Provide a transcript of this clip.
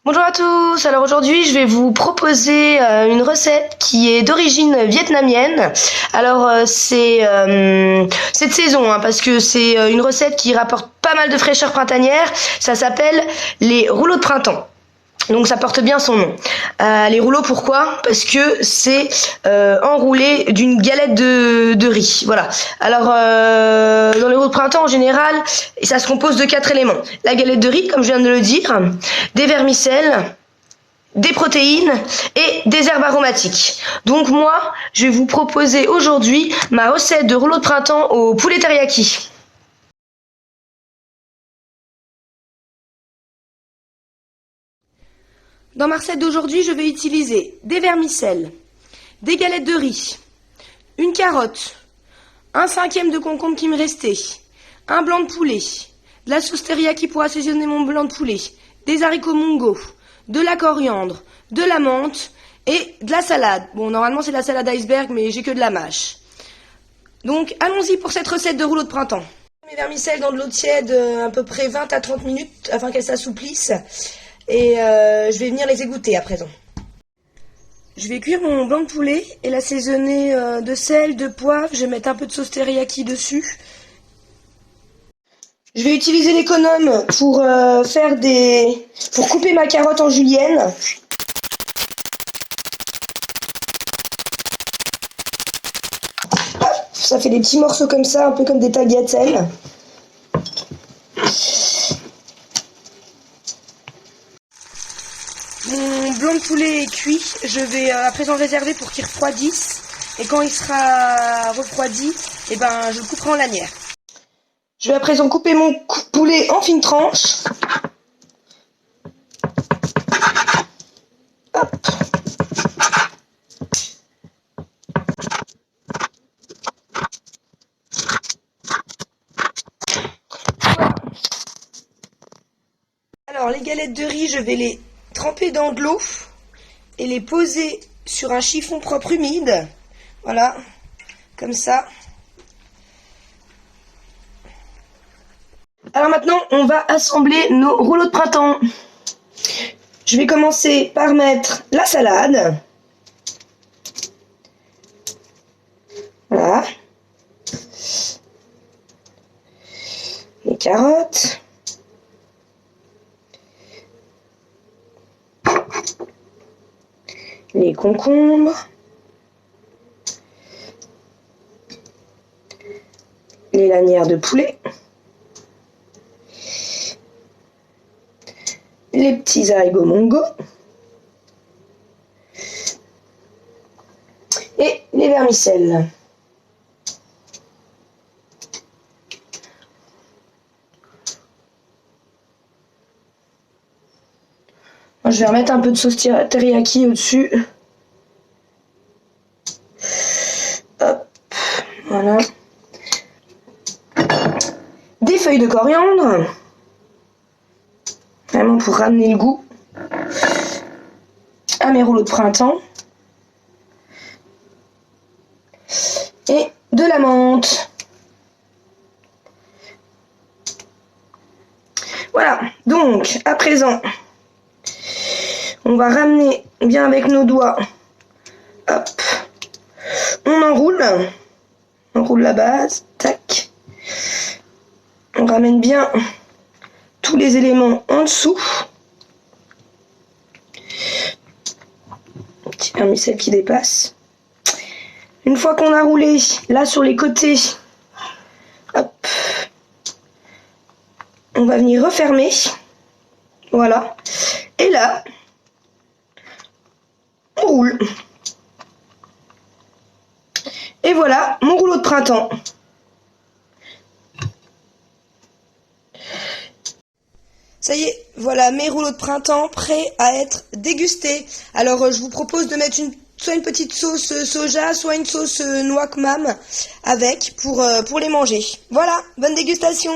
Bonjour à tous, alors aujourd'hui je vais vous proposer une recette qui est d'origine vietnamienne. Alors c'est cette saison parce que c'est une recette qui rapporte pas mal de fraîcheur printanière. Ça s'appelle les rouleaux de printemps. Donc ça porte bien son nom. Les rouleaux, pourquoi? Parce que c'est enroulé d'une galette de riz. Voilà. Alors dans les rouleaux de printemps en général, ça se compose de 4 éléments. La galette de riz, comme je viens de le dire, des vermicelles, des protéines et des herbes aromatiques. Donc moi, je vais vous proposer aujourd'hui ma recette de rouleaux de printemps au poulet teriyaki. Dans ma recette d'aujourd'hui, je vais utiliser des vermicelles, des galettes de riz, une carotte, un cinquième de concombre qui me restait, un blanc de poulet, de la sauce teriyaki pour assaisonner mon blanc de poulet, des haricots mungo, de la coriandre, de la menthe et de la salade. Bon, normalement c'est de la salade iceberg, mais j'ai que de la mâche. Donc allons-y pour cette recette de rouleau de printemps. Mes vermicelles dans de l'eau tiède à peu près 20 à 30 minutes afin qu'elles s'assouplissent. Et je vais venir les égoutter à présent. Je vais cuire mon blanc de poulet et l'assaisonner de sel, de poivre. Je vais mettre un peu de sauce teriyaki dessus. Je vais utiliser l'économe pour pour couper ma carotte en julienne. Hop, ça fait des petits morceaux comme ça, un peu comme des tagliatelles. Mon blanc de poulet est cuit, je vais à présent le réserver pour qu'il refroidisse. Et quand il sera refroidi, je le couperai en lanières. Je vais à présent couper mon poulet en fines tranches. Hop. Voilà. Alors les galettes de riz, je vais les tremper dans de l'eau et les poser sur un chiffon propre humide. Voilà, comme ça. Alors maintenant, on va assembler nos rouleaux de printemps. Je vais commencer par mettre la salade. Voilà. Les carottes. Les concombres. Les lanières de poulet. Les petits haricots mongo et les vermicelles. Moi, je vais remettre un peu de sauce teriyaki au-dessus. Hop, voilà. Des feuilles de coriandre. Vraiment pour ramener le goût à mes rouleaux de printemps. Et de la menthe. Voilà, donc à présent, on va ramener bien avec nos doigts. Hop, on enroule la base, tac. On ramène bien tous les éléments en dessous. Un petit vermicelle qui dépasse. Une fois qu'on a roulé, là sur les côtés, hop, on va venir refermer. Voilà. Et là, on roule. Et voilà mon rouleau de printemps. Ça y est, voilà mes rouleaux de printemps prêts à être dégustés. Alors je vous propose de mettre soit une petite sauce soja, soit une sauce noix khmam avec pour les manger. Voilà, bonne dégustation.